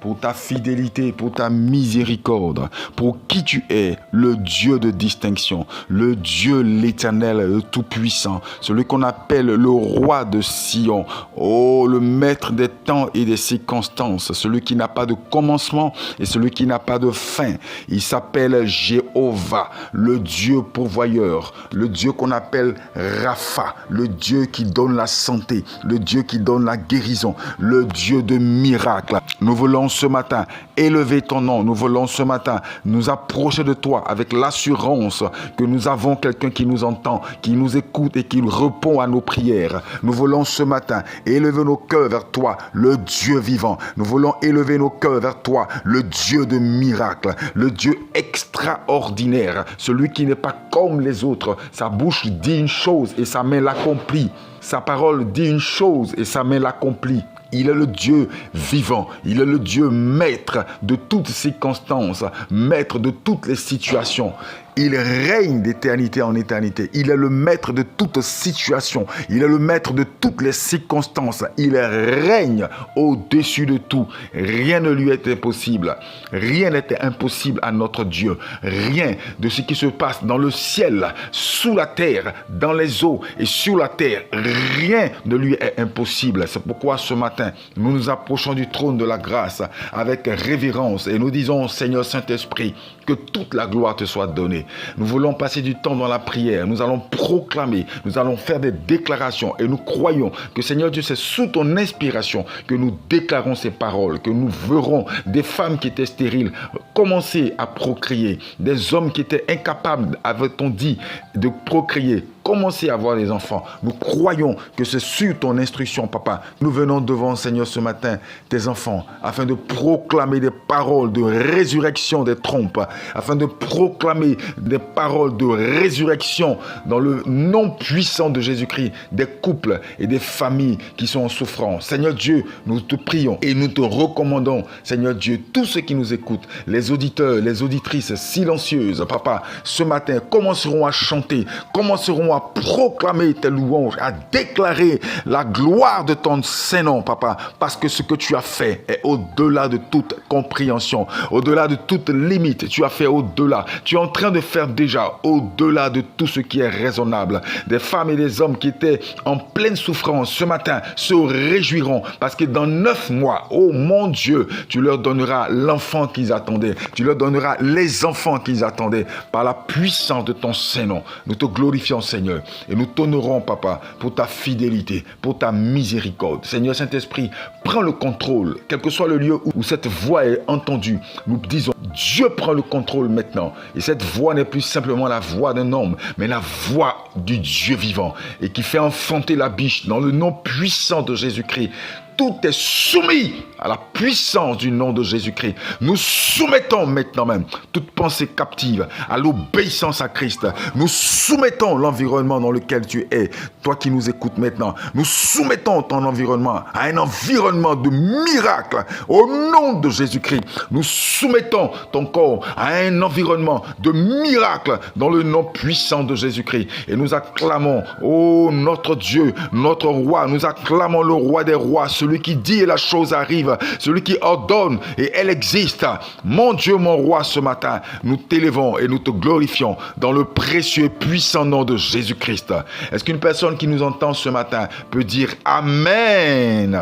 pour ta fidélité, pour ta miséricorde, pour qui tu es, le Dieu de distinction, le Dieu l'Éternel, le Tout-Puissant, celui qu'on appelle le Roi de Sion, oh, le Maître des temps et des circonstances, celui qui n'a pas de commencement et celui qui n'a pas de fin. Il s'appelle Jéhovah, le Dieu pourvoyeur, le Dieu qu'on appelle Rapha, le Dieu qui donne la santé, le Dieu qui donne la guérison, le Dieu de miracles. Nous voulons ce matin élever ton nom, nous voulons ce matin nous approcher de toi avec l'assurance que nous avons quelqu'un qui nous entend, qui nous écoute et qui répond à nos prières. Nous voulons ce matin élever nos cœurs vers toi, le Dieu vivant. Nous voulons élever nos cœurs vers toi, le Dieu de miracles, le Dieu extraordinaire, celui qui n'est pas comme les autres. Sa bouche dit une chose et sa main l'accomplit. Sa parole dit une chose et sa main l'accomplit. Il est le Dieu vivant, il est le Dieu maître de toutes circonstances, maître de toutes les situations. Il règne d'éternité en éternité. Il est le maître de toute situation. Il est le maître de toutes les circonstances. Il règne au-dessus de tout. Rien ne lui est impossible. Rien n'était impossible à notre Dieu. Rien de ce qui se passe dans le ciel, sous la terre, dans les eaux et sur la terre, rien ne lui est impossible. C'est pourquoi ce matin, nous nous approchons du trône de la grâce avec révérence et nous disons, Seigneur Saint-Esprit, que toute la gloire te soit donnée. Nous voulons passer du temps dans la prière. Nous allons proclamer, nous allons faire des déclarations et nous croyons que Seigneur Dieu, c'est sous ton inspiration que nous déclarons ces paroles, que nous verrons des femmes qui étaient stériles commencer à procréer, des hommes qui étaient incapables, avait-on dit, de procréer, commencer à avoir des enfants. Nous croyons que c'est sur ton instruction, Papa. Nous venons devant, Seigneur, ce matin, tes enfants, afin de proclamer des paroles de résurrection des trompes, afin de proclamer des paroles de résurrection dans le nom puissant de Jésus-Christ, des couples et des familles qui sont en souffrance. Seigneur Dieu, nous te prions et nous te recommandons, Seigneur Dieu, tous ceux qui nous écoutent, les auditeurs, les auditrices silencieuses, Papa, ce matin, commenceront à chanter, commenceront à proclamer tes louanges, à déclarer la gloire de ton Saint-Nom, Papa, parce que ce que tu as fait est au-delà de toute compréhension, au-delà de toute limite. Tu as fait au-delà. Tu es en train de faire déjà au-delà de tout ce qui est raisonnable. Des femmes et des hommes qui étaient en pleine souffrance ce matin se réjouiront parce que dans 9 mois, oh mon Dieu, tu leur donneras l'enfant qu'ils attendaient. Tu leur donneras les enfants qu'ils attendaient par la puissance de ton Saint-Nom. Nous te glorifions, Seigneur, et nous t'honorons, Papa, pour ta fidélité, pour ta miséricorde. Seigneur Saint-Esprit, prends le contrôle, quel que soit le lieu où cette voix est entendue. Nous disons, Dieu prend le contrôle maintenant. Et cette voix n'est plus simplement la voix d'un homme, mais la voix du Dieu vivant et qui fait enfanter la biche dans le nom puissant de Jésus-Christ. Tout est soumis à la puissance du nom de Jésus-Christ. Nous soumettons maintenant même toute pensée captive à l'obéissance à Christ. Nous soumettons l'environnement dans lequel tu es, toi qui nous écoutes maintenant. Nous soumettons ton environnement à un environnement de miracle au nom de Jésus-Christ. Nous soumettons ton corps à un environnement de miracle dans le nom puissant de Jésus-Christ. Et nous acclamons, oh notre Dieu, notre roi, nous acclamons le roi des rois, celui qui dit et la chose arrive, celui qui ordonne et elle existe. Mon Dieu, mon roi, ce matin, nous t'élevons et nous te glorifions dans le précieux et puissant nom de Jésus-Christ. Est-ce qu'une personne qui nous entend ce matin peut dire Amen?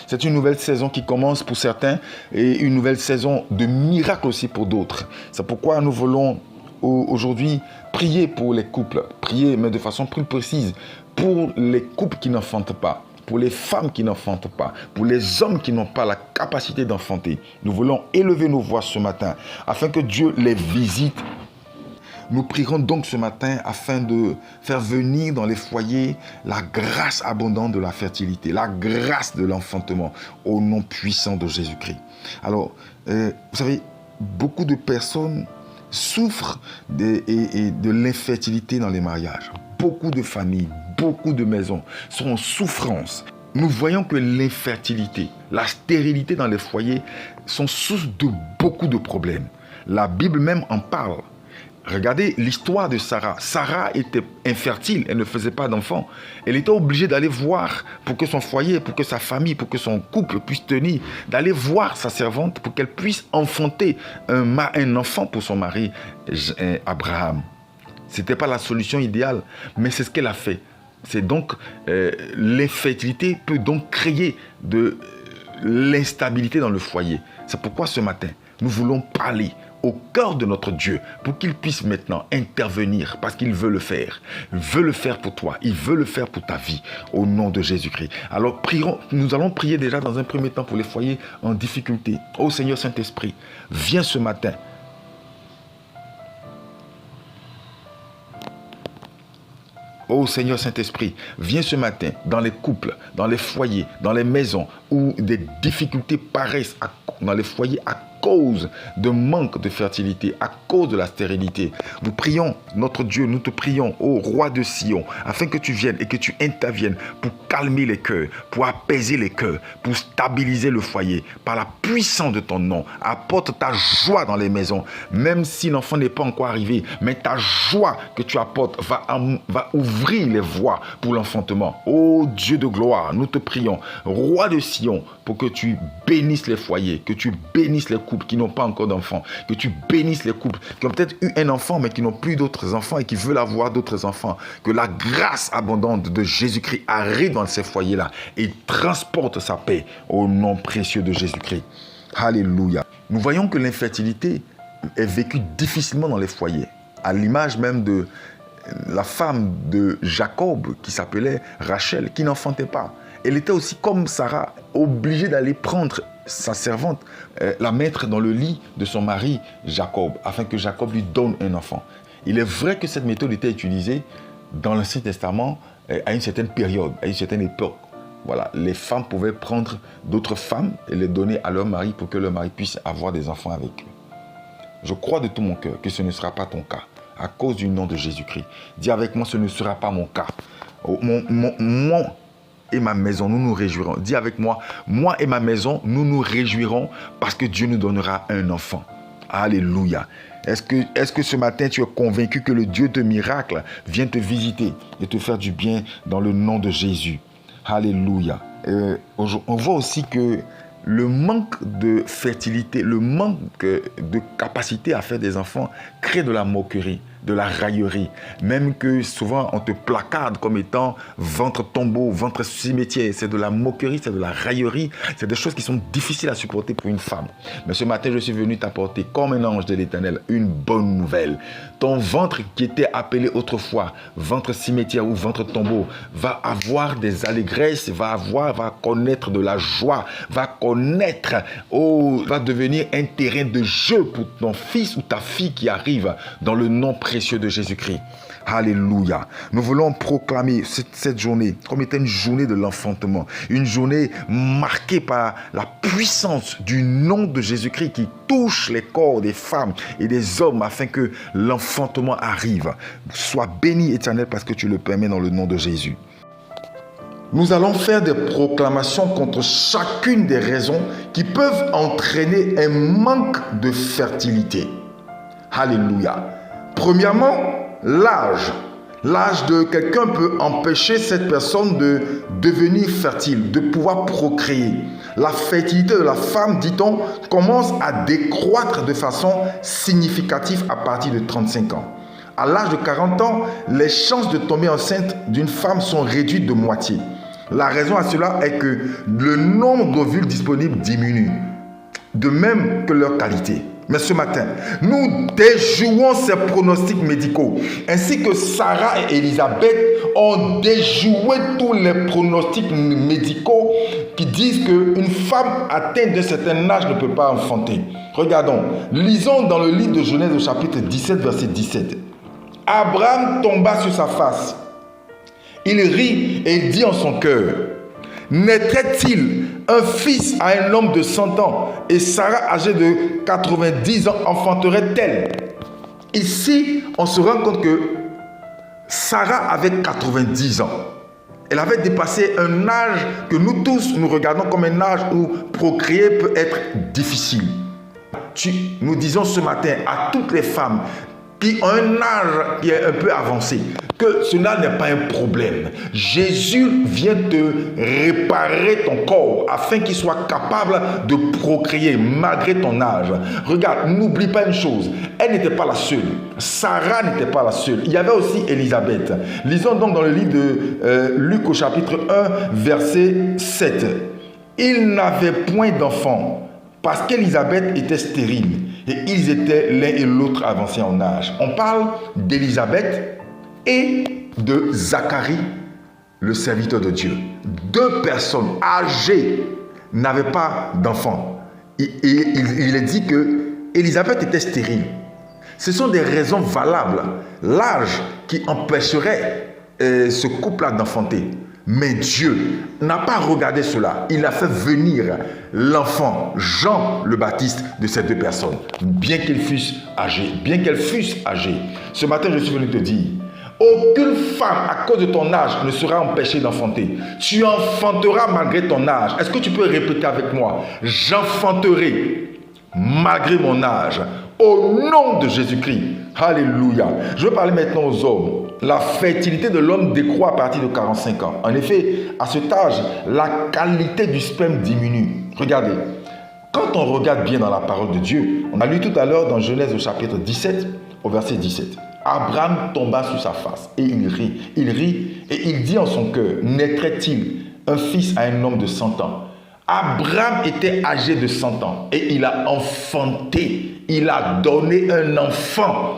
C'est une nouvelle saison qui commence pour certains et une nouvelle saison de miracles aussi pour d'autres. C'est pourquoi nous voulons aujourd'hui prier pour les couples, prier mais de façon plus précise pour les couples qui n'enfantent pas, pour les femmes qui n'enfantent pas, pour les hommes qui n'ont pas la capacité d'enfanter. Nous voulons élever nos voix ce matin afin que Dieu les visite. Nous prierons donc ce matin afin de faire venir dans les foyers la grâce abondante de la fertilité, la grâce de l'enfantement au nom puissant de Jésus-Christ. Alors, vous savez, beaucoup de personnes souffrent de l'infertilité dans les mariages. Beaucoup de familles, beaucoup de maisons sont en souffrance. Nous voyons que l'infertilité, la stérilité dans les foyers sont source de beaucoup de problèmes. La Bible même en parle. Regardez l'histoire de Sarah. Sarah était infertile, elle ne faisait pas d'enfants. Elle était obligée d'aller voir pour que son foyer, pour que sa famille, pour que son couple puisse tenir, d'aller voir sa servante pour qu'elle puisse enfanter un enfant pour son mari, Abraham. Ce n'était pas la solution idéale, mais c'est ce qu'elle a fait. C'est donc l'infertilité peut donc créer de l'instabilité dans le foyer. C'est pourquoi ce matin, nous voulons parler au cœur de notre Dieu pour qu'il puisse maintenant intervenir parce qu'il veut le faire. Il veut le faire pour toi. Il veut le faire pour ta vie au nom de Jésus-Christ. Alors nous allons prier déjà dans un premier temps pour les foyers en difficulté. Ô Seigneur Saint-Esprit, viens ce matin. Ô Seigneur Saint-Esprit, viens ce matin dans les couples, dans les foyers, dans les maisons où des difficultés paraissent dans les foyers à cause de manque de fertilité, à cause de la stérilité. Nous prions, notre Dieu, nous te prions, ô roi de Sion, afin que tu viennes et que tu interviennes pour calmer les cœurs, pour apaiser les cœurs, pour stabiliser le foyer. Par la puissance de ton nom, apporte ta joie dans les maisons, même si l'enfant n'est pas encore arrivé, mais ta joie que tu apportes va ouvrir les voies pour l'enfantement. Ô Dieu de gloire, nous te prions, roi de Sion, pour que tu bénisses les foyers, que tu bénisses les couples qui n'ont pas encore d'enfants, que tu bénisses les couples qui ont peut-être eu un enfant mais qui n'ont plus d'autres enfants et qui veulent avoir d'autres enfants. Que la grâce abondante de Jésus-Christ arrive dans ces foyers-là et transporte sa paix au nom précieux de Jésus-Christ. Alléluia. Nous voyons que l'infertilité est vécue difficilement dans les foyers, à l'image même de la femme de Jacob qui s'appelait Rachel, qui n'enfantait pas. Elle était aussi comme Sarah, obligée d'aller prendre sa servante, la mettre dans le lit de son mari Jacob, afin que Jacob lui donne un enfant. Il est vrai que cette méthode était utilisée dans l'Ancien Testament à une certaine période, à une certaine époque. Voilà, les femmes pouvaient prendre d'autres femmes et les donner à leur mari pour que leur mari puisse avoir des enfants avec eux. Je crois de tout mon cœur que ce ne sera pas ton cas, à cause du nom de Jésus-Christ. Dis avec moi, ce ne sera pas mon cas. Moi et ma maison, nous nous réjouirons. Dis avec moi, moi et ma maison, nous nous réjouirons parce que Dieu nous donnera un enfant. Alléluia. Est-ce que ce matin, tu es convaincu que le Dieu de miracles vient te visiter et te faire du bien dans le nom de Jésus? Alléluia. On voit aussi que le manque de fertilité, le manque de capacité à faire des enfants crée de la moquerie, de la raillerie. Même que souvent on te placarde comme étant ventre tombeau, ventre cimetière. C'est de la moquerie, c'est de la raillerie. C'est des choses qui sont difficiles à supporter pour une femme. Mais ce matin, je suis venu t'apporter comme un ange de l'Éternel une bonne nouvelle. Ton ventre qui était appelé autrefois ventre cimetière ou ventre tombeau va avoir des allégresses, va connaître de la joie, va devenir un terrain de jeu pour ton fils ou ta fille qui arrive dans le nom précieux de Jésus-Christ. Alléluia. Nous voulons proclamer cette journée comme étant une journée de l'enfantement. Une journée marquée par la puissance du nom de Jésus-Christ qui touche les corps des femmes et des hommes afin que l'enfantement arrive. Sois béni, Éternel, parce que tu le permets dans le nom de Jésus. Nous allons faire des proclamations contre chacune des raisons qui peuvent entraîner un manque de fertilité. Alléluia. Premièrement, l'âge. L'âge de quelqu'un peut empêcher cette personne de devenir fertile, de pouvoir procréer. La fertilité de la femme, dit-on, commence à décroître de façon significative à partir de 35 ans. À l'âge de 40 ans, les chances de tomber enceinte d'une femme sont réduites de moitié. La raison à cela est que le nombre d'ovules disponibles diminue, de même que leur qualité. Mais ce matin, nous déjouons ces pronostics médicaux, ainsi que Sarah et Élisabeth ont déjoué tous les pronostics médicaux qui disent qu'une femme atteinte d'un certain âge ne peut pas enfanter. Regardons, lisons dans le livre de Genèse au chapitre 17, verset 17. Abraham tomba sur sa face. Il rit et dit en son cœur, naîtrait-il un fils à un homme de 100 ans et Sarah âgée de 90 ans enfanterait-elle? Ici, on se rend compte que Sarah avait 90 ans. Elle avait dépassé un âge que nous tous, nous regardons comme un âge où procréer peut être difficile. Nous disons ce matin à toutes les femmes, qui ont un âge qui est un peu avancé, que cela n'est pas un problème. Jésus vient te réparer ton corps afin qu'il soit capable de procréer malgré ton âge. Regarde, n'oublie pas une chose, elle n'était pas la seule. Sarah n'était pas la seule. Il y avait aussi Élisabeth. Lisons donc dans le livre de Luc au chapitre 1, verset 7. Il n'avait point d'enfant parce qu'Élisabeth était stérile. Et ils étaient l'un et l'autre avancés en âge. On parle d'Élisabeth et de Zacharie, le serviteur de Dieu. Deux personnes âgées n'avaient pas d'enfants. Il est dit que Élisabeth était stérile. Ce sont des raisons valables. L'âge qui empêcherait ce couple-là d'enfanter. Mais Dieu n'a pas regardé cela. Il a fait venir l'enfant Jean le Baptiste de ces deux personnes, bien qu'elles fussent âgées. Ce matin, je suis venu te dire, aucune femme à cause de ton âge ne sera empêchée d'enfanter. Tu enfanteras malgré ton âge. Est-ce que tu peux répéter avec moi? J'enfanterai malgré mon âge. Au nom de Jésus-Christ. Alléluia. Je veux parler maintenant aux hommes. La fertilité de l'homme décroît à partir de 45 ans. En effet, à cet âge, la qualité du sperme diminue. Regardez, quand on regarde bien dans la parole de Dieu, on a lu tout à l'heure dans Genèse au chapitre 17, au verset 17. Abraham tomba sur sa face et il rit. Il rit et il dit en son cœur, naîtrait-il un fils à un homme de 100 ans? Abraham était âgé de 100 ans et il a enfanté. Il a donné un enfant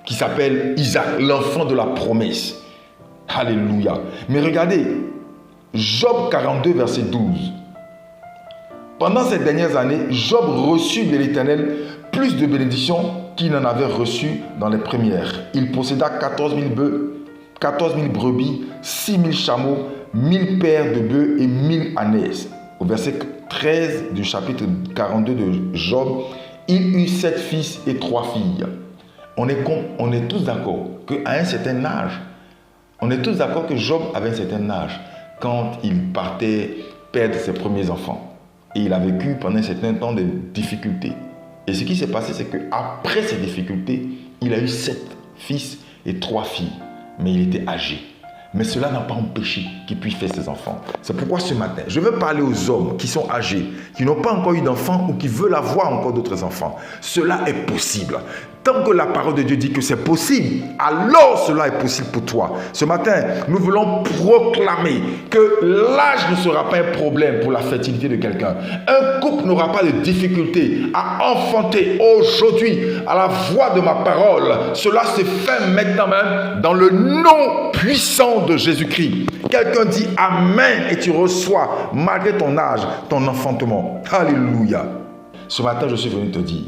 qui s'appelle Isaac, l'enfant de la promesse. Alléluia. Mais regardez, Job 42, verset 12. Pendant ces dernières années, Job reçut de l'Éternel plus de bénédictions qu'il n'en avait reçu dans les premières. Il posséda 14 000 brebis, 6 000 chameaux, 1000 paires de bœufs et 1000 ânesses. Au verset 13 du chapitre 42 de Job, il eut 7 fils et 3 filles. On est tous d'accord qu'à un certain âge, on est tous d'accord que Job avait un certain âge quand il partait perdre ses premiers enfants. Et il a vécu pendant un certain temps des difficultés. Et ce qui s'est passé, c'est qu'après ces difficultés, il a eu 7 fils et 3 filles. Mais il était âgé. Mais cela n'a pas empêché qu'il puisse faire ses enfants. C'est pourquoi ce matin, je veux parler aux hommes qui sont âgés, qui n'ont pas encore eu d'enfants ou qui veulent avoir encore d'autres enfants. Cela est possible. Tant que la parole de Dieu dit que c'est possible, alors cela est possible pour toi. Ce matin, nous voulons proclamer que l'âge ne sera pas un problème pour la fertilité de quelqu'un. Un couple n'aura pas de difficulté à enfanter aujourd'hui à la voix de ma parole. Cela se fait maintenant même dans le nom puissant de Jésus-Christ. Quelqu'un dit Amen et tu reçois, malgré ton âge, ton enfantement. Alléluia. Ce matin, je suis venu te dire,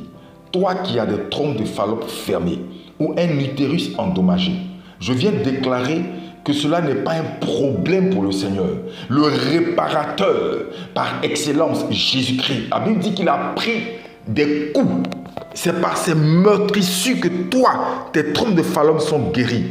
toi qui as des trompes de Fallope fermées ou un utérus endommagé, je viens déclarer que cela n'est pas un problème pour le Seigneur. Le réparateur par excellence, Jésus-Christ. La Bible dit qu'il a pris des coups. C'est par ces meurtrissures que toi, tes trompes de Fallope sont guéries.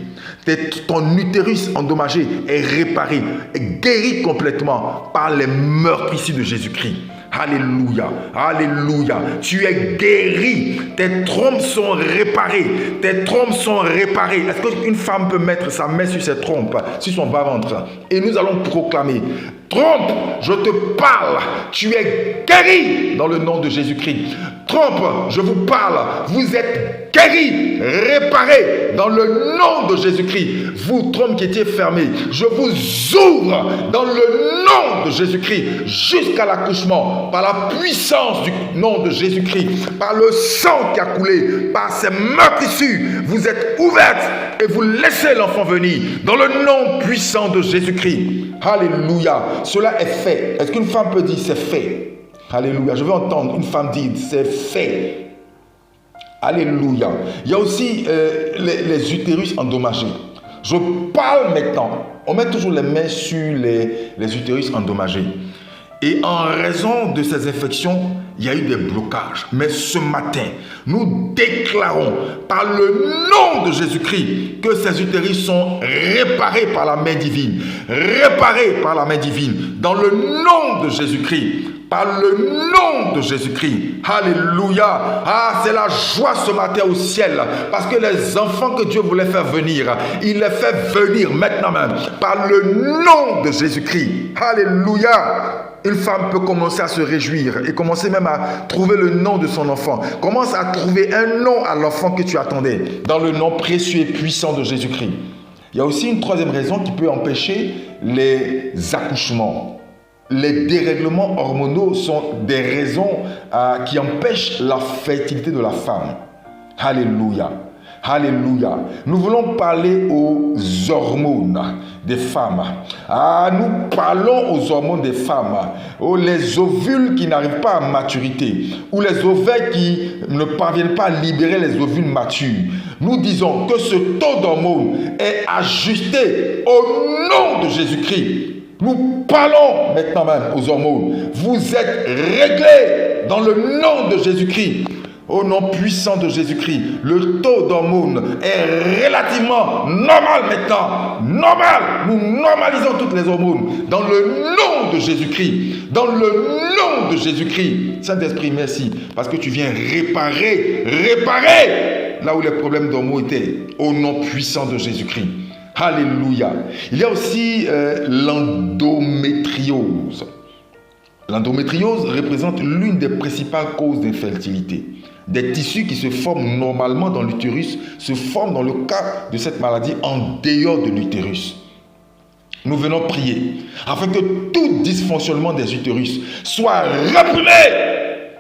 Ton utérus endommagé est réparé, est guéri complètement par les meurtrissures de Jésus-Christ. Alléluia, alléluia. Tu es guéri. Tes trompes sont réparées. Tes trompes sont réparées. Est-ce qu'une femme peut mettre sa main sur ses trompes, sur son bas-ventre? Et nous allons proclamer, trompe, je te parle. Tu es guéri dans le nom de Jésus-Christ. Trompe, je vous parle. Vous êtes guéri, réparé dans le nom de Jésus-Christ. Vous, trompes qui étiez fermées, je vous ouvre dans le nom de Jésus-Christ jusqu'à l'accouchement, par la puissance du nom de Jésus-Christ, par le sang qui a coulé, par ces meurtrissures, vous êtes ouvertes et vous laissez l'enfant venir dans le nom puissant de Jésus-Christ. Alléluia. Cela est fait. Est-ce qu'une femme peut dire c'est fait? Alléluia. Je veux entendre une femme dire c'est fait. Alléluia. Il y a aussi les utérus endommagés. Je parle maintenant. On met toujours les mains sur les utérus endommagés. Et en raison de ces infections, il y a eu des blocages. Mais ce matin, nous déclarons par le nom de Jésus-Christ que ces utérus sont réparés par la main divine. Réparés par la main divine. Dans le nom de Jésus-Christ. Par le nom de Jésus-Christ. Alléluia. Ah, c'est la joie ce matin au ciel. Parce que les enfants que Dieu voulait faire venir, il les fait venir maintenant même. Par le nom de Jésus-Christ. Alléluia. Une femme peut commencer à se réjouir et commencer même à trouver le nom de son enfant. Commence à trouver un nom à l'enfant que tu attendais. Dans le nom précieux et puissant de Jésus-Christ. Il y a aussi une troisième raison qui peut empêcher les accouchements. Les dérèglements hormonaux sont des raisons qui empêchent la fertilité de la femme. Alléluia. Alléluia. Nous voulons parler aux hormones des femmes. Nous parlons aux hormones des femmes. Les ovules qui n'arrivent pas à maturité. Ou les ovaires qui ne parviennent pas à libérer les ovules matures. Nous disons que ce taux d'hormones est ajusté au nom de Jésus-Christ. Nous parlons maintenant même aux hormones. Vous êtes réglés dans le nom de Jésus-Christ. Au nom puissant de Jésus-Christ, le taux d'hormones est relativement normal maintenant. Normal. Nous normalisons toutes les hormones dans le nom de Jésus-Christ. Dans le nom de Jésus-Christ. Saint-Esprit, merci. Parce que tu viens réparer là où les problèmes d'hormones étaient. Au nom puissant de Jésus-Christ. Alléluia. Il y a aussi l'endométriose. L'endométriose représente l'une des principales causes d'infertilité. Des tissus qui se forment normalement dans l'utérus se forment dans le cas de cette maladie en dehors de l'utérus. Nous venons prier afin que tout dysfonctionnement des utérus soit réprimé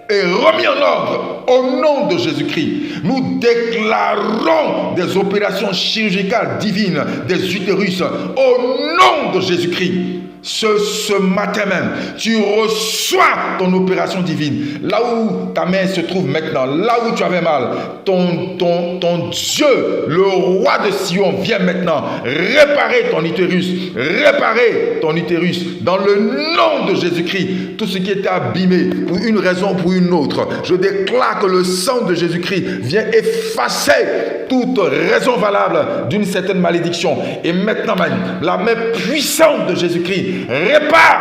et remis en ordre au nom de Jésus-Christ. Nous déclarons des opérations chirurgicales divines des utérus au nom de Jésus-Christ. Ce matin même, tu reçois ton opération divine. Là où ta main se trouve maintenant, là où tu avais mal, ton Dieu, le roi de Sion, vient maintenant réparer ton utérus. Réparer ton utérus dans le nom de Jésus-Christ. Tout ce qui était abîmé pour une raison ou pour une autre, je déclare que le sang de Jésus-Christ vient effacer toute raison valable d'une certaine malédiction. Et maintenant même, la main puissante de Jésus-Christ répare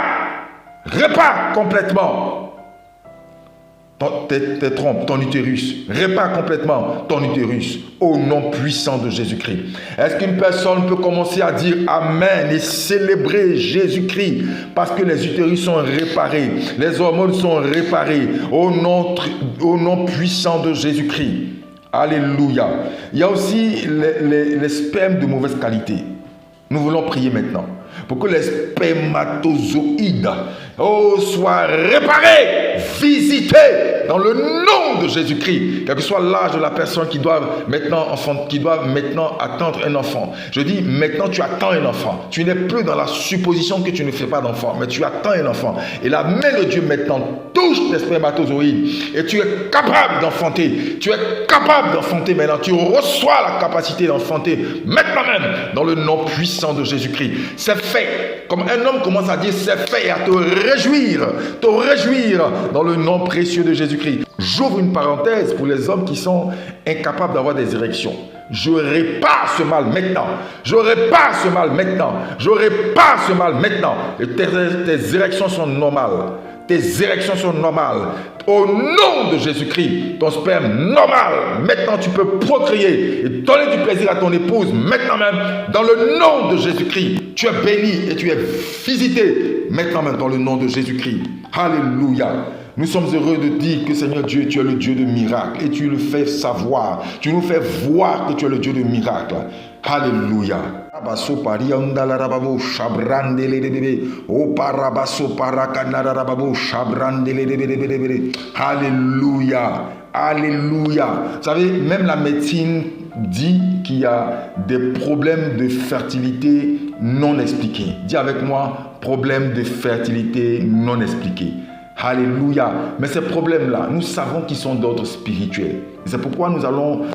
complètement tes trompes, ton utérus. Répare complètement ton utérus au nom puissant de Jésus-Christ. Est-ce qu'une personne peut commencer à dire Amen et célébrer Jésus-Christ parce que les utérus sont réparés, les hormones sont réparées au nom puissant de Jésus-Christ. Alléluia. Il y a aussi les spermes de mauvaise qualité. Nous voulons prier maintenant pour que les spermatozoïdes soient réparés, visités dans le nom de Jésus-Christ. Quel que soit l'âge de la personne qui doit maintenant attendre un enfant. Je dis maintenant tu attends un enfant. Tu n'es plus dans la supposition que tu ne fais pas d'enfant, mais tu attends un enfant. Et la main de Dieu maintenant touche tes spermatozoïdes et tu es capable d'enfanter. Tu es capable d'enfanter maintenant. Tu reçois la capacité d'enfanter maintenant même dans le nom puissant de Jésus-Christ. C'est fait. Comme un homme commence à dire c'est fait et à te réjouir dans le nom précieux de Jésus-Christ. J'ouvre une parenthèse pour les hommes qui sont incapables d'avoir des érections. Je répare ce mal maintenant. Et tes érections sont normales. Au nom de Jésus-Christ, ton sperme normal. Maintenant, tu peux procréer et donner du plaisir à ton épouse. Maintenant même, dans le nom de Jésus-Christ, tu es béni et tu es visité. Maintenant même, dans le nom de Jésus-Christ. Alléluia. Nous sommes heureux de dire que Seigneur Dieu, tu es le Dieu de miracles et tu le fais savoir. Tu nous fais voir que tu es le Dieu de miracles. Alléluia. Alléluia. Alléluia. Vous savez, même la médecine dit qu'il y a des problèmes de fertilité non expliqués. Dis avec moi, problème de fertilité non expliqués. Alléluia. Mais ces problèmes-là, nous savons qu'ils sont d'ordre spirituel. C'est pourquoi nous allons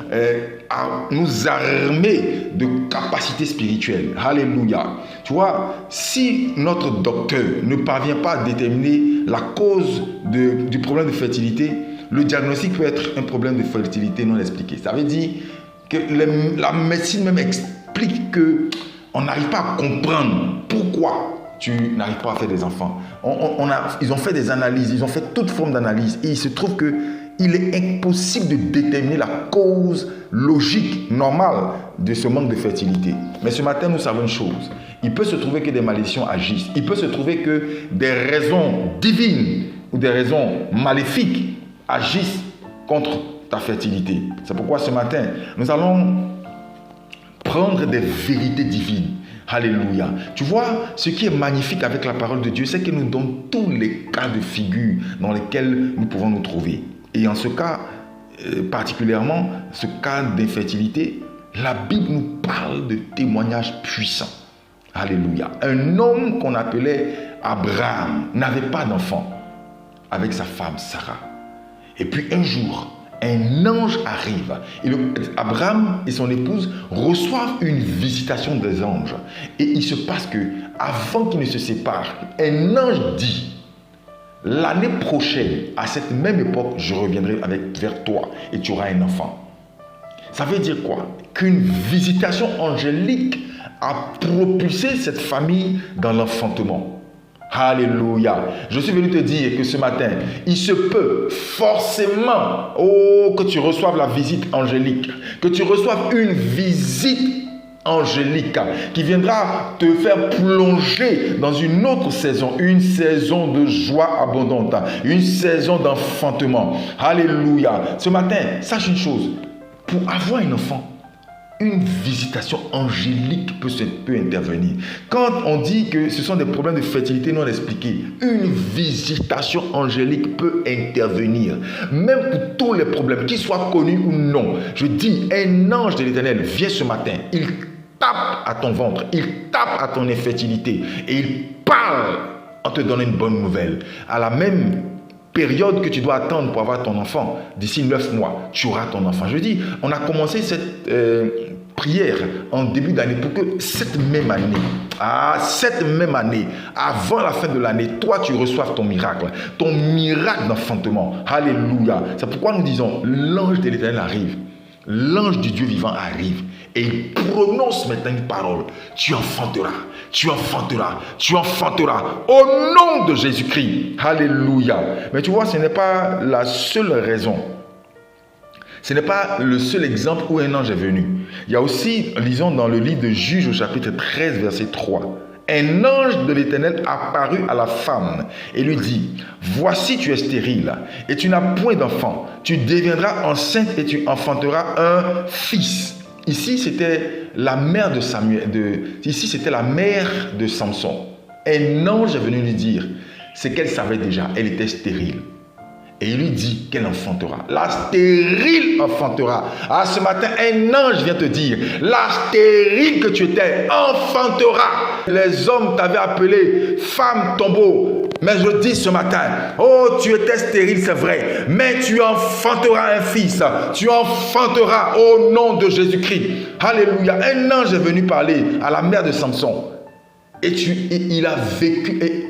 nous armer de capacités spirituelles. Alléluia. Tu vois, si notre docteur ne parvient pas à déterminer la cause du problème de fertilité, le diagnostic peut être un problème de fertilité non expliqué. Ça veut dire que la médecine même explique qu'on n'arrive pas à comprendre pourquoi tu n'arrives pas à faire des enfants. Ils ont fait des analyses, ils ont fait toute forme d'analyse et il se trouve qu'il est impossible de déterminer la cause logique, normale de ce manque de fertilité. Mais ce matin, nous savons une chose. Il peut se trouver que des malédictions agissent. Il peut se trouver que des raisons divines ou des raisons maléfiques agissent contre ta fertilité. C'est pourquoi ce matin, nous allons prendre des vérités divines. Alléluia. Tu vois, ce qui est magnifique avec la parole de Dieu, c'est qu'il nous donne tous les cas de figure dans lesquels nous pouvons nous trouver. Et en ce cas, particulièrement, ce cas d'infertilité, la Bible nous parle de témoignages puissants. Alléluia. Un homme qu'on appelait Abraham n'avait pas d'enfant avec sa femme Sarah. Et puis un jour, un ange arrive. Et Abraham et son épouse reçoivent une visitation des anges. Et il se passe que, avant qu'ils ne se séparent, un ange dit: l'année prochaine, à cette même époque, je reviendrai vers toi et tu auras un enfant. Ça veut dire quoi? Qu'une visitation angélique a propulsé cette famille dans l'enfantement. Alléluia. Je suis venu te dire que ce matin, il se peut forcément que tu reçoives la visite angélique, que tu reçoives une visite angélique qui viendra te faire plonger dans une autre saison, une saison de joie abondante, une saison d'enfantement. Alléluia. Ce matin, sache une chose, pour avoir un enfant, une visitation angélique peut intervenir. Quand on dit que ce sont des problèmes de fertilité non expliqués, une visitation angélique peut intervenir. Même pour tous les problèmes, qu'ils soient connus ou non. Je dis, un ange de l'Éternel vient ce matin, il tape à ton ventre, il tape à ton infertilité et il parle en te donnant une bonne nouvelle. À la même période que tu dois attendre pour avoir ton enfant, d'ici 9 mois, tu auras ton enfant. Je dis, on a commencé cette prière en début d'année pour que cette même année, avant la fin de l'année, toi tu reçoives ton miracle d'enfantement. Alléluia. C'est pourquoi nous disons, l'ange de l'Éternel arrive, l'ange du Dieu vivant arrive et il prononce maintenant une parole. Tu enfanteras, tu enfanteras, tu enfanteras au nom de Jésus-Christ. Alléluia. Mais tu vois, ce n'est pas la seule raison. Ce n'est pas le seul exemple où un ange est venu. Il y a aussi, lisons dans le livre de Juges au chapitre 13, verset 3. Un ange de l'Éternel apparut à la femme et lui dit: voici, tu es stérile et tu n'as point d'enfant. Tu deviendras enceinte et tu enfanteras un fils. Ici, c'était la mère de Samson. Un ange est venu lui dire ce qu'elle savait déjà. Elle était stérile. Et il lui dit qu'elle enfantera. La stérile enfantera. Ah, ce matin, un ange vient te dire, la stérile que tu étais enfantera. Les hommes t'avaient appelé femme tombeau. Mais je dis ce matin, oh, tu étais stérile, c'est vrai, mais tu enfanteras un fils. Tu enfanteras au nom de Jésus-Christ. Alléluia. Un ange est venu parler à la mère de Samson. Et il a vécu...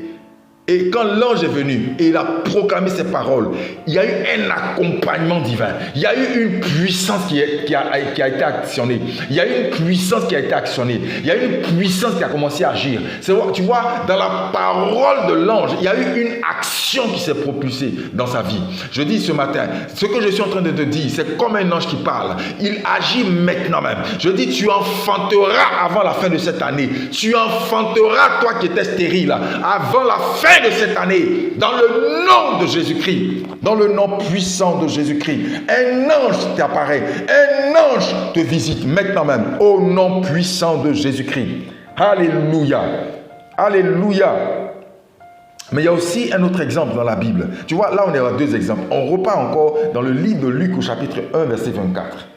Et quand l'ange est venu et il a proclamé ces paroles, il y a eu un accompagnement divin. Il y a eu une puissance qui a été actionnée. Il y a eu une puissance qui a été actionnée. Il y a eu une puissance qui a commencé à agir. Tu vois, dans la parole de l'ange, il y a eu une action qui s'est propulsée dans sa vie. Je dis ce matin, ce que je suis en train de te dire, c'est comme un ange qui parle. Il agit maintenant même. Je dis, tu enfanteras avant la fin de cette année. Tu enfanteras, toi qui étais stérile, avant la fin de cette année, dans le nom de Jésus-Christ, dans le nom puissant de Jésus-Christ. Un ange t'apparaît, un ange te visite maintenant même, au nom puissant de Jésus-Christ. Alléluia, alléluia. Mais il y a aussi un autre exemple dans la Bible. Tu vois, là on est à 2 exemples. On repart encore dans le livre de Luc au chapitre 1, verset 24.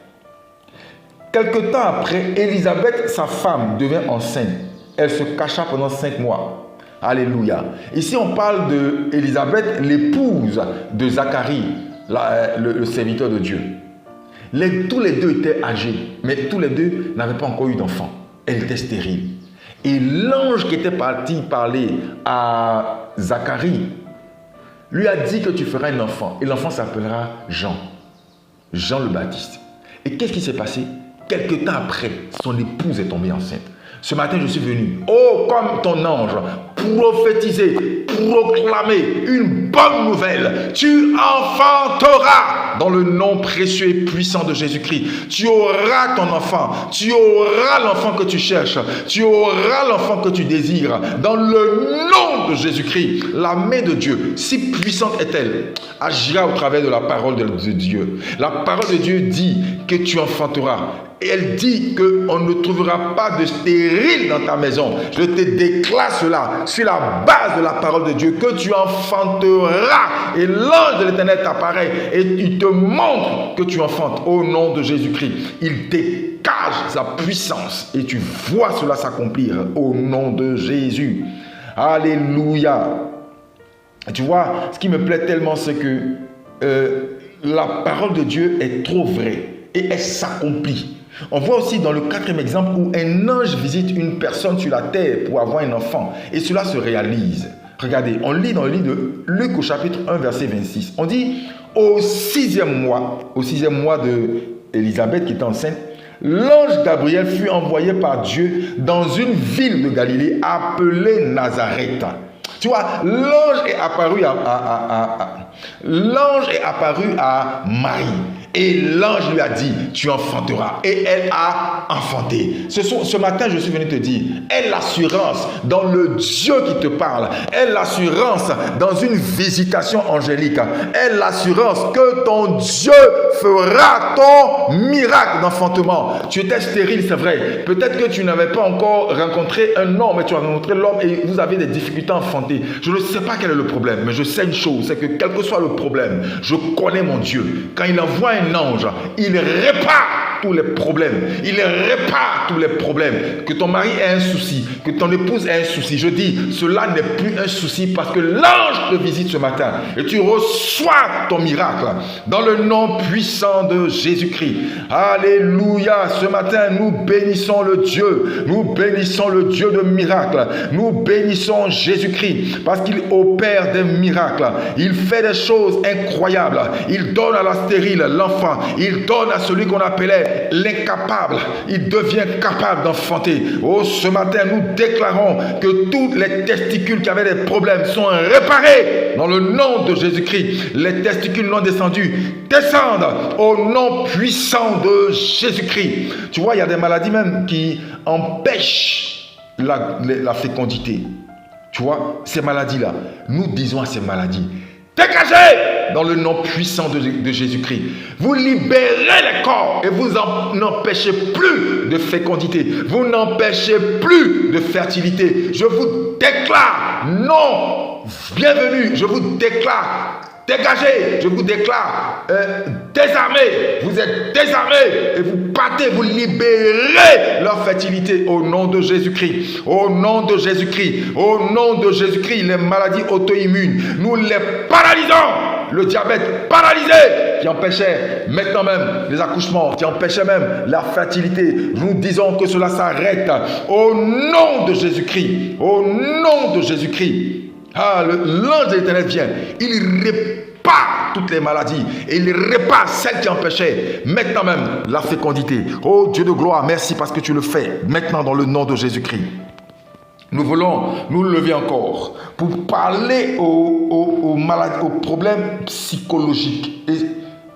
Quelque temps après, Élisabeth, sa femme, devint enceinte. Elle se cacha pendant 5 mois. Alléluia. Ici, on parle d'Élisabeth, l'épouse de Zacharie, le serviteur de Dieu. Tous les deux étaient âgés, mais tous les deux n'avaient pas encore eu d'enfant. Elle était stérile. Et l'ange qui était parti parler à Zacharie lui a dit que tu feras un enfant. Et l'enfant s'appellera Jean. Jean le Baptiste. Et qu'est-ce qui s'est passé? Quelque temps après, son épouse est tombée enceinte. Ce matin, je suis venu, comme ton ange, prophétiser, proclamer une bonne nouvelle. Tu enfanteras dans le nom précieux et puissant de Jésus-Christ. Tu auras ton enfant. Tu auras l'enfant que tu cherches. Tu auras l'enfant que tu désires. Dans le nom de Jésus-Christ, la main de Dieu, si puissante est-elle, agira au travers de la parole de Dieu. La parole de Dieu dit que tu enfanteras. Et elle dit qu'on ne trouvera pas de stérile dans ta maison. Je te déclare cela sur la base de la parole de Dieu, que tu enfanteras. Et l'ange de l'Éternel t'apparaît et il te montre que tu enfantes au nom de Jésus-Christ. Il dégage sa puissance et tu vois cela s'accomplir au nom de Jésus. Alléluia. Tu vois, ce qui me plaît tellement, c'est que la parole de Dieu est trop vraie et elle s'accomplit. On voit aussi dans le 4e exemple où un ange visite une personne sur la terre pour avoir un enfant. Et cela se réalise. Regardez, on lit dans le livre de Luc au chapitre 1, verset 26. On dit, au 6e mois d'Élisabeth qui était enceinte, l'ange Gabriel fut envoyé par Dieu dans une ville de Galilée appelée Nazareth. Tu vois, l'ange est apparu à Marie. Et l'ange lui a dit, tu enfanteras. Et elle a enfanté. Ce matin, je suis venu te dire, aie l'assurance dans le Dieu qui te parle. Aie l'assurance dans une visitation angélique. Aie l'assurance que ton Dieu fera ton miracle d'enfantement. Tu étais stérile, c'est vrai. Peut-être que tu n'avais pas encore rencontré un homme, mais tu as rencontré l'homme et vous avez des difficultés à enfanter. Je ne sais pas quel est le problème, mais je sais une chose, c'est que quel que soit le problème, je connais mon Dieu. Quand il envoie un ange, il répare tous les problèmes. Il répare tous les problèmes. Que ton mari ait un souci, que ton épouse ait un souci. Je dis, cela n'est plus un souci parce que l'ange te visite ce matin et tu reçois ton miracle dans le nom puissant de Jésus-Christ. Alléluia. Ce matin, nous bénissons le Dieu. Nous bénissons le Dieu de miracles. Nous bénissons Jésus-Christ parce qu'il opère des miracles. Il fait des choses incroyables. Il donne à la stérile l'enfant. Il donne à celui qu'on appelait l'incapable. Il devient capable d'enfanter. Oh, ce matin, nous déclarons que tous les testicules qui avaient des problèmes sont réparés dans le nom de Jésus-Christ. Les testicules non descendus descendent au nom puissant de Jésus-Christ. Tu vois, il y a des maladies même qui empêchent la fécondité. Tu vois, ces maladies-là, nous disons à ces maladies, dégagez dans le nom puissant de Jésus-Christ. Vous libérez les corps et vous n'empêchez plus de fécondité. Vous n'empêchez plus de fertilité. Je vous déclare, non, bienvenue. Je vous déclare, dégagez. Je vous déclare, désarmés. Vous êtes désarmés et vous partez, vous libérez leur fertilité au nom de Jésus-Christ. Au nom de Jésus-Christ. Au nom de Jésus-Christ, les maladies auto-immunes, nous les paralysons. Le diabète paralysé qui empêchait maintenant même les accouchements, qui empêchait même la fertilité. Nous disons que cela s'arrête au nom de Jésus-Christ. Au nom de Jésus-Christ. L'ange de l'Éternel vient. Il répare toutes les maladies et il répare celles qui empêchaient maintenant même la fécondité. Oh Dieu de gloire, merci parce que tu le fais maintenant dans le nom de Jésus-Christ. Nous voulons nous lever encore pour parler aux maladies, aux problèmes psychologiques. Et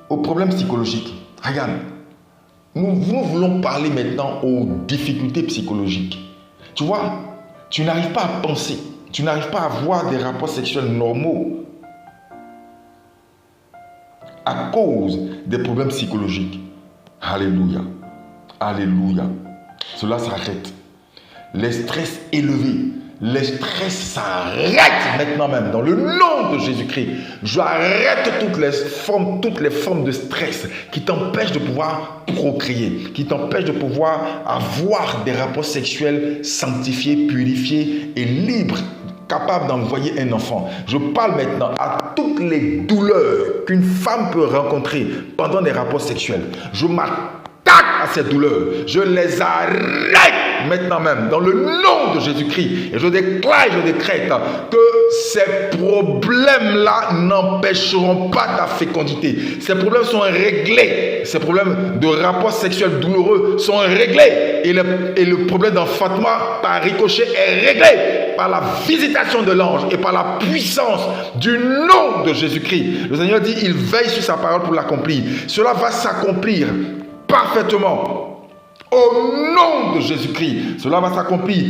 aux problèmes psychologiques. Regarde, nous voulons parler maintenant aux difficultés psychologiques. Tu vois, tu n'arrives pas à penser, tu n'arrives pas à avoir des rapports sexuels normaux à cause des problèmes psychologiques. Alléluia. Alléluia. Cela s'arrête. Les stress élevés, les stress s'arrêtent maintenant même dans le nom de Jésus-Christ. J'arrête toutes les formes de stress qui t'empêchent de pouvoir procréer, qui t'empêchent de pouvoir avoir des rapports sexuels sanctifiés, purifiés et libres capable d'envoyer un enfant. Je parle maintenant à toutes les douleurs qu'une femme peut rencontrer pendant des rapports sexuels. Je m'attaque à ces douleurs. Je les arrête maintenant même dans le nom de Jésus-Christ. Et je déclare et je décrète que ces problèmes-là n'empêcheront pas ta fécondité. Ces problèmes sont réglés. Ces problèmes de rapports sexuels douloureux sont réglés. Et le problème d'enfantement par ricochet est réglé par la visitation de l'ange et par la puissance du nom de Jésus-Christ. Le Seigneur dit, il veille sur sa parole pour l'accomplir. Cela va s'accomplir parfaitement. Au nom de Jésus-Christ, cela va s'accomplir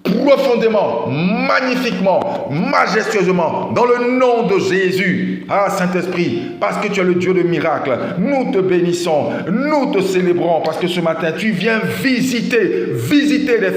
profondément, magnifiquement, majestueusement, dans le nom de Jésus. Ah, Saint-Esprit, parce que tu es le Dieu de miracles, nous te bénissons, nous te célébrons, parce que ce matin, tu viens visiter des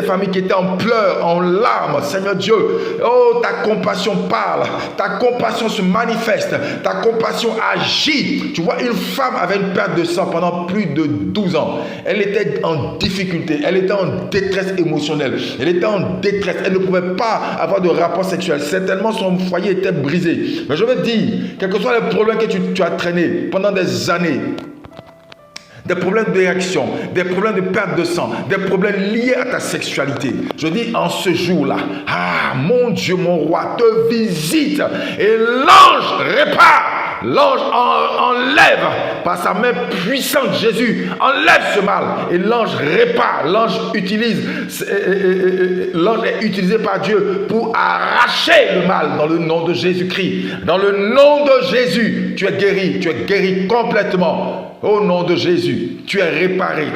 familles qui étaient en pleurs, en larmes. Seigneur Dieu, oh, ta compassion parle, ta compassion se manifeste, ta compassion agit. Tu vois, une femme avait une perte de sang pendant plus de 12 ans. Elle était en difficulté, elle était en détresse émotionnelle, elle était en détresse, elle ne pouvait pas avoir de rapport sexuel. Certainement son foyer était brisé. Mais je veux dire, quels que soient les problèmes que tu as traînés pendant des années, des problèmes de réaction, des problèmes de perte de sang, des problèmes liés à ta sexualité. Je dis en ce jour-là, ah mon Dieu, mon roi, te visite et l'ange répare. L'ange enlève par sa main puissante, Jésus enlève ce mal et l'ange répare. L'ange est utilisé par Dieu pour arracher le mal dans le nom de Jésus-Christ. Dans le nom de Jésus, tu es guéri complètement. Au nom de Jésus, tu es réparé.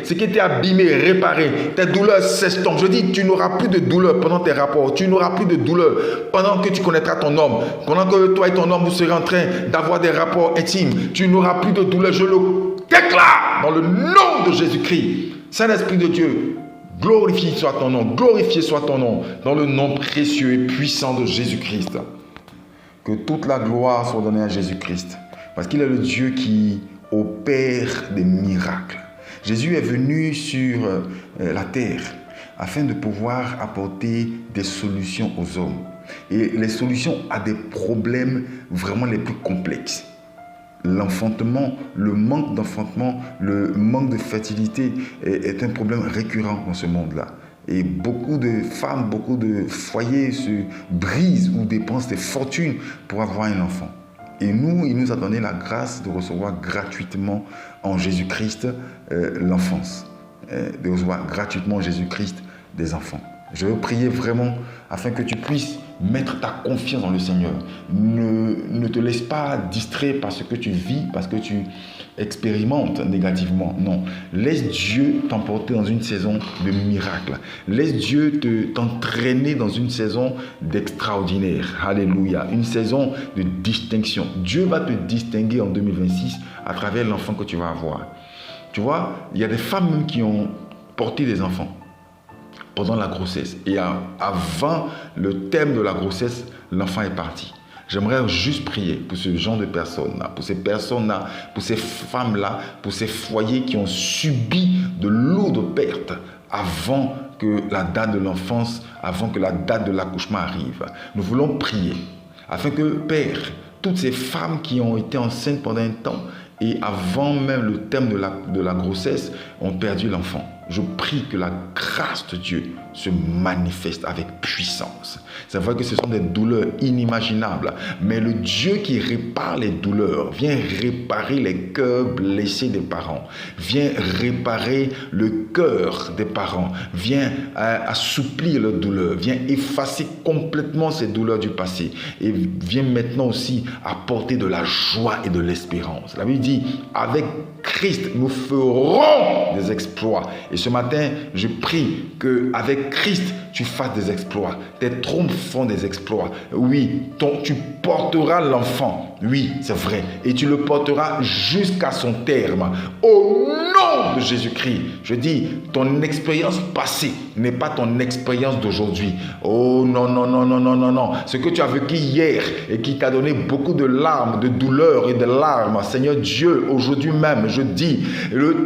Ce qui était abîmé, réparé. Tes douleurs s'estompent. Je dis, tu n'auras plus de douleur pendant tes rapports. Tu n'auras plus de douleur pendant que tu connaîtras ton homme. Pendant que toi et ton homme, vous serez en train d'avoir des rapports intimes. Tu n'auras plus de douleur. Je le déclare dans le nom de Jésus-Christ. Saint-Esprit de Dieu, glorifié soit ton nom. Glorifié soit ton nom dans le nom précieux et puissant de Jésus-Christ. Que toute la gloire soit donnée à Jésus-Christ. Parce qu'il est le Dieu qui opère des miracles. Jésus est venu sur la terre afin de pouvoir apporter des solutions aux hommes. Et les solutions à des problèmes vraiment les plus complexes. L'enfantement, le manque d'enfantement, le manque de fertilité est un problème récurrent dans ce monde-là. Et beaucoup de femmes, beaucoup de foyers se brisent ou dépensent des fortunes pour avoir un enfant. Et nous, il nous a donné la grâce de recevoir gratuitement en Jésus-Christ l'enfance. De recevoir gratuitement en Jésus-Christ des enfants. Je veux prier vraiment afin que tu puisses mettre ta confiance dans le Seigneur. Ne te laisse pas distraire par ce que tu vis, parce que tu expérimentes négativement. Non. Laisse Dieu t'emporter dans une saison de miracles. Laisse Dieu t'entraîner dans une saison d'extraordinaire. Alléluia. Une saison de distinction. Dieu va te distinguer en 2026 à travers l'enfant que tu vas avoir. Tu vois, il y a des femmes qui ont porté des enfants pendant la grossesse. Et avant le thème de la grossesse, l'enfant est parti. J'aimerais juste prier pour ce genre de personnes-là, pour ces personnes-là, pour ces femmes-là, pour ces foyers qui ont subi de lourdes pertes avant que la date de l'enfance, avant que la date de l'accouchement arrive. Nous voulons prier afin que, Père, toutes ces femmes qui ont été enceintes pendant un temps et avant même le thème de la grossesse ont perdu l'enfant. Je prie que la grâce de Dieu se manifeste avec puissance. C'est vrai que ce sont des douleurs inimaginables, mais le Dieu qui répare les douleurs vient réparer les cœurs blessés des parents, vient réparer le cœur des parents, vient assouplir leurs douleurs, vient effacer complètement ces douleurs du passé et vient maintenant aussi apporter de la joie et de l'espérance. La Bible dit, avec Christ, nous ferons des exploits. Et ce matin, je prie qu'avec Christ, tu fasses des exploits. Tes trompes font des exploits. Oui, tu porteras l'enfant. Oui, c'est vrai. Et tu le porteras jusqu'à son terme. Au nom de Jésus-Christ, je dis, ton expérience passée n'est pas ton expérience d'aujourd'hui. Oh non, non, non, non, non, non, non. Ce que tu as vécu hier et qui t'a donné beaucoup de larmes, de douleurs et de larmes, Seigneur Dieu, aujourd'hui même, je dis,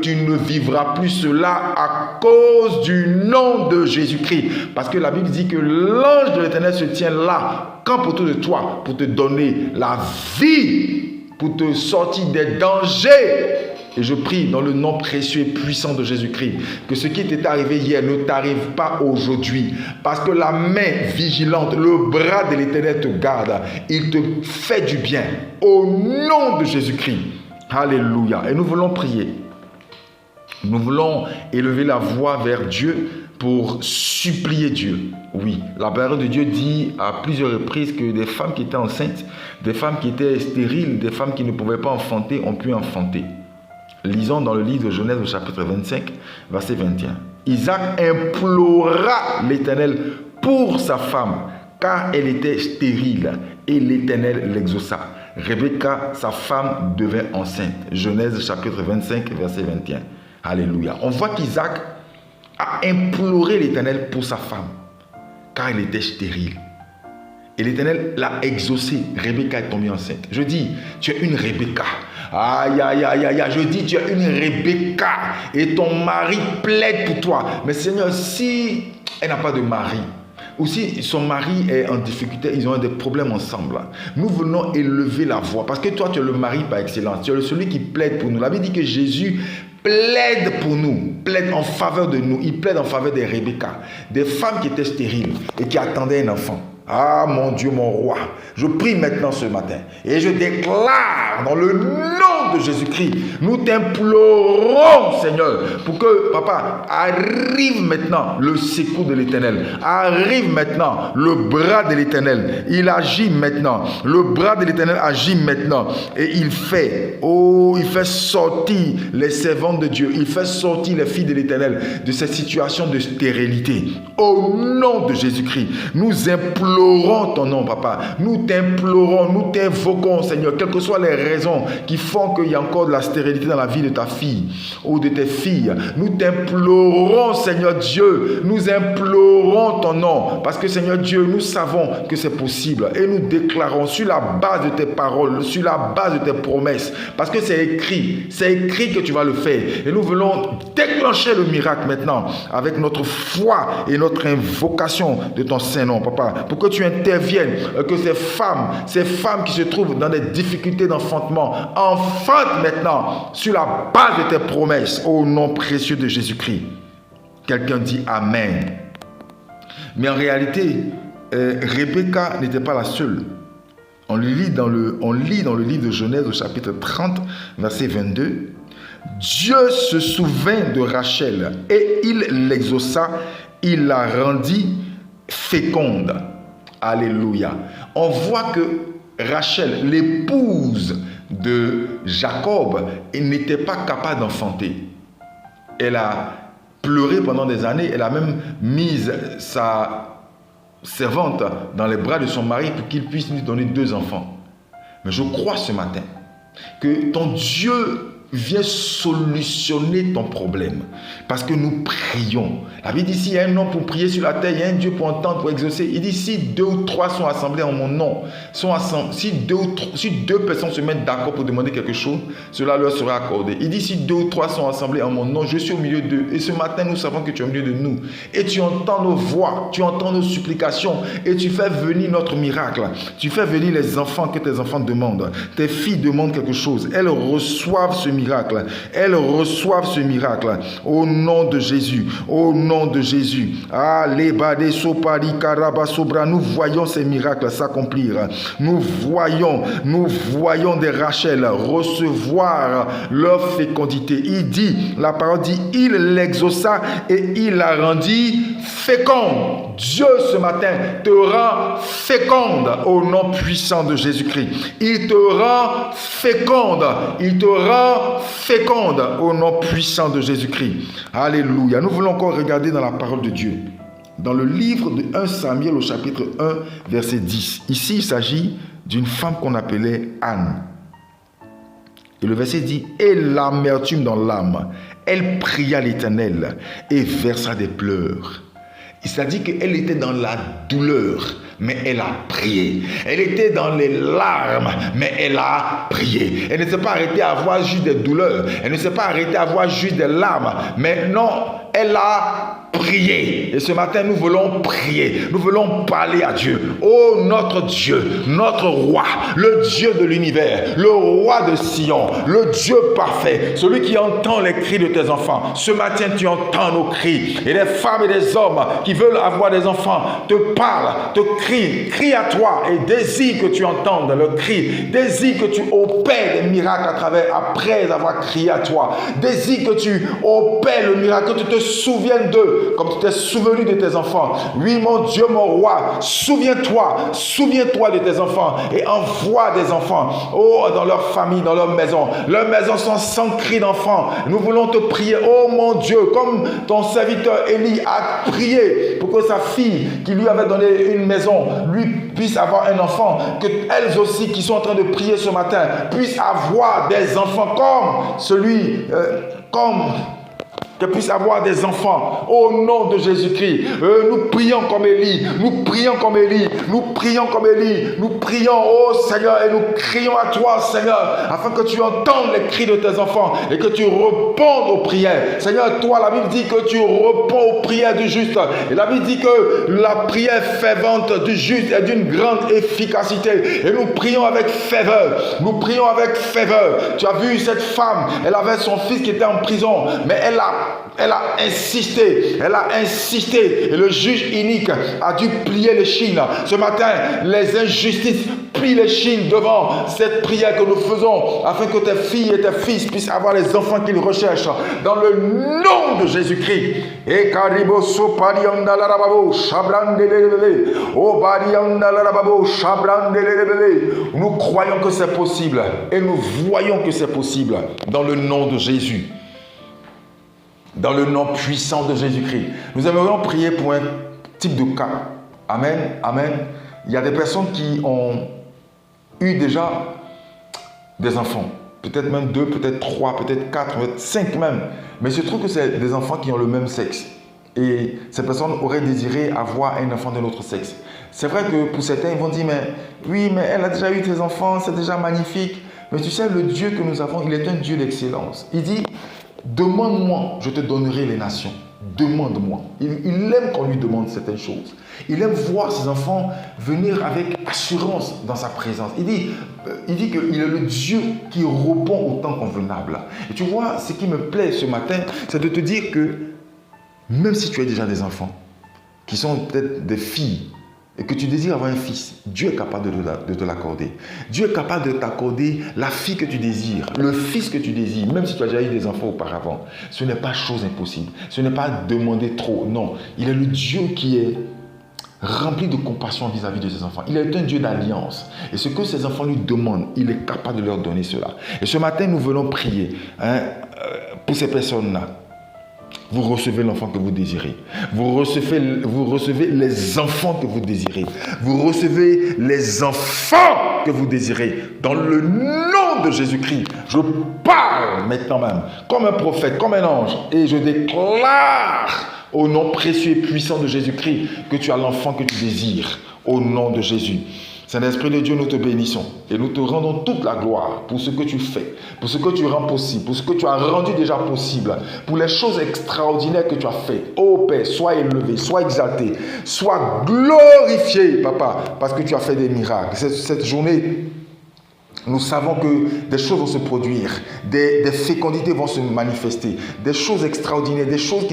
tu ne vivras plus cela à cause du nom de Jésus-Christ. Parce que la Bible dit que l'ange de l'Éternel se tient là, campe autour de toi, pour te donner la vie, pour te sortir des dangers. Et je prie dans le nom précieux et puissant de Jésus-Christ que ce qui t'est arrivé hier ne t'arrive pas aujourd'hui. Parce que la main vigilante, le bras de l'Éternel te garde. Il te fait du bien. Au nom de Jésus-Christ. Alléluia. Et nous voulons prier. Nous voulons élever la voix vers Dieu pour supplier Dieu. Oui, la parole de Dieu dit à plusieurs reprises que des femmes qui étaient enceintes, des femmes qui étaient stériles, des femmes qui ne pouvaient pas enfanter ont pu enfanter. Lisons dans le livre de Genèse au chapitre 25, verset 21. Isaac implora l'Éternel pour sa femme, car elle était stérile, et l'Éternel l'exauça. Rebecca, sa femme, devint enceinte. Genèse chapitre 25, verset 21. Alléluia. On voit qu'Isaac a imploré l'Éternel pour sa femme, car elle était stérile. Et l'Éternel l'a exaucé. Rebecca est tombée enceinte. Je dis, tu es une Rebecca. Aïe, aïe, aïe, aïe, aïe. Je dis, tu es une Rebecca. Et ton mari plaide pour toi. Mais Seigneur, si elle n'a pas de mari, ou si son mari est en difficulté, ils ont des problèmes ensemble, nous venons élever la voix. Parce que toi, tu es le mari par excellence. Tu es celui qui plaide pour nous. La Bible dit que Jésus plaide pour nous, plaide en faveur de nous. Il plaide en faveur des Rebecca, des femmes qui étaient stériles et qui attendaient un enfant. Ah mon Dieu, mon roi, je prie maintenant ce matin et je déclare dans le nom de Jésus-Christ, nous t'implorons Seigneur pour que papa arrive maintenant le secours de l'Éternel, arrive maintenant le bras de l'Éternel, il agit maintenant, le bras de l'Éternel agit maintenant et il fait sortir les servantes de Dieu, il fait sortir les filles de l'Éternel de cette situation de stérilité. Au nom de Jésus-Christ, nous implorons ton nom, papa. Nous t'implorons, nous t'invoquons, Seigneur, quelles que soient les raisons qui font qu'il y a encore de la stérilité dans la vie de ta fille ou de tes filles. Nous t'implorons, Seigneur Dieu. Nous implorons ton nom. Parce que, Seigneur Dieu, nous savons que c'est possible. Et nous déclarons sur la base de tes paroles, sur la base de tes promesses. Parce que c'est écrit que tu vas le faire. Et nous voulons déclencher le miracle maintenant avec notre foi et notre invocation de ton Saint-Nom, papa. Pour que tu interviennes, que ces femmes qui se trouvent dans des difficultés d'enfantement, enfantent maintenant sur la base de tes promesses, au nom précieux de Jésus-Christ. Quelqu'un dit Amen. Mais en réalité, Rebecca n'était pas la seule. On lit dans le livre de Genèse au chapitre 30, verset 22. Dieu se souvint de Rachel et il l'exauça, il la rendit féconde. Alléluia. On voit que Rachel, l'épouse de Jacob, n'était pas capable d'enfanter. Elle a pleuré pendant des années. Elle a même mis sa servante dans les bras de son mari pour qu'il puisse lui donner 2 enfants. Mais je crois ce matin que ton Dieu vient solutionner ton problème. Parce que nous prions. La Bible dit, s'il y a un homme pour prier sur la terre, il y a un Dieu pour entendre, pour exaucer. Il dit, si 2 ou 3 sont assemblés en mon nom, si 2 personnes se mettent d'accord pour demander quelque chose, cela leur sera accordé. Il dit, si 2 ou 3 sont assemblés en mon nom, je suis au milieu d'eux. Et ce matin, nous savons que tu es au milieu de nous. Et tu entends nos voix, tu entends nos supplications, et tu fais venir notre miracle. Tu fais venir les enfants que tes enfants demandent. Tes filles demandent quelque chose. Elles reçoivent ce miracle. Elles reçoivent ce miracle au nom de Jésus, au nom de Jésus. Nous voyons ces miracles s'accomplir. Nous voyons des Rachel recevoir leur fécondité. Il dit, la parole dit, il l'exauça et il la rendit féconde. Dieu ce matin te rend féconde au nom puissant de Jésus-Christ. Il te rend féconde. Il te rend féconde au nom puissant de Jésus-Christ. Alléluia. Nous voulons encore regarder dans la parole de Dieu. Dans le livre de 1 Samuel au chapitre 1, verset 10. Ici, il s'agit d'une femme qu'on appelait Anne. Et le verset dit, « Et l'amertume dans l'âme, elle pria l'Éternel et versa des pleurs. » C'est-à-dire qu'elle était dans la douleur, mais elle a prié. Elle était dans les larmes, mais elle a prié. Elle ne s'est pas arrêtée à avoir juste des douleurs. Elle ne s'est pas arrêtée à avoir juste des larmes. Mais non, elle a prié. Et ce matin, nous voulons prier. Nous voulons parler à Dieu. Oh, notre Dieu, notre roi, le Dieu de l'univers, le roi de Sion, le Dieu parfait, celui qui entend les cris de tes enfants. Ce matin, tu entends nos cris. Et les femmes et les hommes qui veulent avoir des enfants te parlent, te crient à toi et désirent que tu entendes le cri. Désirent que tu opères des miracles après avoir crié à toi. Désirent que tu opères le miracle, que tu te souviennes d'eux comme tu t'es souvenu de tes enfants. Oui, mon Dieu, mon roi, souviens-toi de tes enfants et envoie des enfants, oh, dans leur famille, dans leur maison. Leurs maisons sont sans cri d'enfants. Nous voulons te prier, oh mon Dieu, comme ton serviteur Élie a prié pour que sa fille qui lui avait donné une maison, lui puisse avoir un enfant, que elles aussi qui sont en train de prier ce matin puissent avoir des enfants qu'elles puissent avoir des enfants au nom de Jésus-Christ. Nous prions comme Élie, nous prions, oh Seigneur, et nous crions à toi, Seigneur, afin que tu entendes les cris de tes enfants et que tu répondes aux prières. Seigneur, toi, la Bible dit que tu réponds aux prières du juste. Et la Bible dit que la prière fervente du juste est d'une grande efficacité. Et nous prions avec ferveur. Tu as vu cette femme, elle avait son fils qui était en prison, mais elle a insisté, et le juge inique a dû plier l'échine. Ce matin, les injustices plient l'échine devant cette prière que nous faisons, afin que tes filles et tes fils puissent avoir les enfants qu'ils recherchent, dans le nom de Jésus-Christ. Nous croyons que c'est possible, et nous voyons que c'est possible, dans le nom de Jésus. Dans le nom puissant de Jésus-Christ. Nous aimerions prier pour un type de cas. Amen, amen. Il y a des personnes qui ont eu déjà des enfants. Peut-être même 2, peut-être 3, peut-être 4, peut-être 5 même. Mais je trouve que c'est des enfants qui ont le même sexe. Et ces personnes auraient désiré avoir un enfant de notre sexe. C'est vrai que pour certains, ils vont dire, mais oui, mais elle a déjà eu des enfants, c'est déjà magnifique. Mais tu sais, le Dieu que nous avons, il est un Dieu d'excellence. Il dit, demande-moi, je te donnerai les nations. Demande-moi. Il aime qu'on lui demande certaines choses. Il aime voir ses enfants venir avec assurance dans sa présence. Il dit qu'il est le Dieu qui répond au temps convenable. Et tu vois, ce qui me plaît ce matin, c'est de te dire que même si tu as déjà des enfants, qui sont peut-être des filles, et que tu désires avoir un fils, Dieu est capable de te l'accorder. Dieu est capable de t'accorder la fille que tu désires, le fils que tu désires, même si tu as déjà eu des enfants auparavant. Ce n'est pas chose impossible. Ce n'est pas demander trop. Non, il est le Dieu qui est rempli de compassion vis-à-vis de ses enfants. Il est un Dieu d'alliance. Et ce que ses enfants lui demandent, il est capable de leur donner cela. Et ce matin, nous venons prier pour ces personnes-là. Vous recevez l'enfant que vous désirez. Vous recevez les enfants que vous désirez. Vous recevez les enfants que vous désirez. Dans le nom de Jésus-Christ, je parle maintenant même, comme un prophète, comme un ange, et je déclare au nom précieux et puissant de Jésus-Christ que tu as l'enfant que tu désires. Au nom de Jésus. Saint-Esprit de Dieu, nous te bénissons et nous te rendons toute la gloire pour ce que tu fais, pour ce que tu rends possible, pour ce que tu as rendu déjà possible, pour les choses extraordinaires que tu as faites. Ô Père, sois élevé, sois exalté, sois glorifié, Papa, parce que tu as fait des miracles. Cette journée, nous savons que des choses vont se produire, des fécondités vont se manifester, des choses extraordinaires, des choses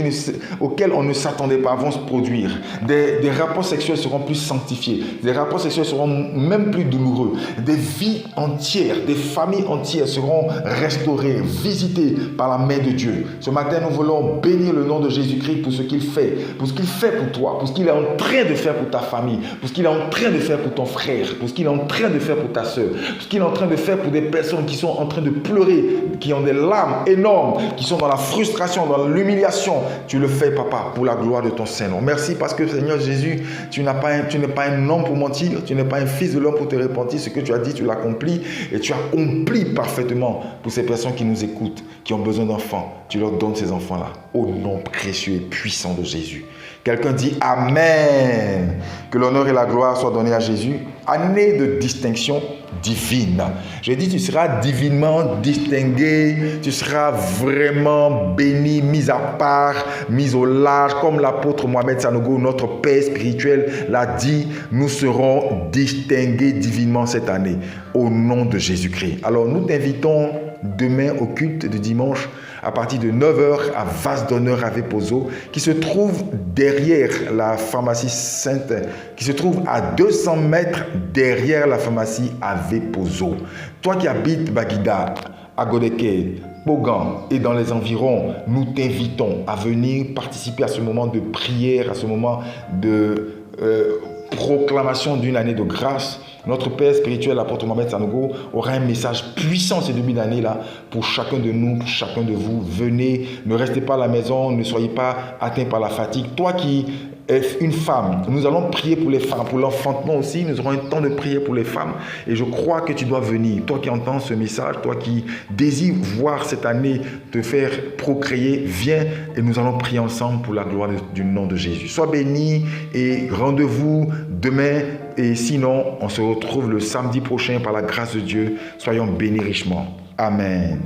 auxquelles on ne s'attendait pas vont se produire. Des rapports sexuels seront plus sanctifiés, des rapports sexuels seront même plus douloureux. Des vies entières, des familles entières seront restaurées, visitées par la main de Dieu. Ce matin, nous voulons bénir le nom de Jésus-Christ pour ce qu'il fait pour toi, pour ce qu'il est en train de faire pour ta famille, pour ce qu'il est en train de faire pour ton frère, pour ce qu'il est en train de faire pour ta soeur, pour ce qu'il est en train de faire pour des personnes qui sont en train de pleurer, qui ont des larmes énormes, qui sont dans la frustration, dans l'humiliation. Tu le fais, Papa, pour la gloire de ton Saint-Nom. Merci parce que, Seigneur Jésus, tu n'es pas un homme pour mentir, tu n'es pas un fils de l'homme pour te repentir. Ce que tu as dit, tu l'accomplis et tu accomplis parfaitement pour ces personnes qui nous écoutent, qui ont besoin d'enfants. Tu leur donnes ces enfants-là, au nom précieux et puissant de Jésus. Quelqu'un dit Amen. Que l'honneur et la gloire soient donnés à Jésus. année de distinction divine. Je dis, tu seras divinement distingué, tu seras vraiment béni, mis à part, mis au large, comme l'apôtre Mohamed Sanogo, notre Père spirituel, l'a dit, nous serons distingués divinement cette année, au nom de Jésus-Christ. Alors, nous t'invitons demain au culte de dimanche, à partir de 9h à Vase d'Honneur à Vepozo, qui se trouve derrière la pharmacie Sainte, qui se trouve à 200 mètres derrière la pharmacie à Vepozo. Toi qui habites Baguida, à Godeke, Pogan et dans les environs, nous t'invitons à venir participer à ce moment de prière, à ce moment de proclamation d'une année de grâce. Notre Père spirituel, l'apôtre Mohamed Sanogo, aura un message puissant ces débuts d'année-là pour chacun de nous, pour chacun de vous. Venez, ne restez pas à la maison, ne soyez pas atteints par la fatigue. Toi qui es une femme, nous allons prier pour les femmes, pour l'enfantement aussi. Nous aurons un temps de prière pour les femmes et je crois que tu dois venir. Toi qui entends ce message, toi qui désires voir cette année te faire procréer, viens et nous allons prier ensemble pour la gloire du nom de Jésus. Sois béni et rendez-vous demain. Et sinon, on se retrouve le samedi prochain par la grâce de Dieu. Soyons bénis richement. Amen.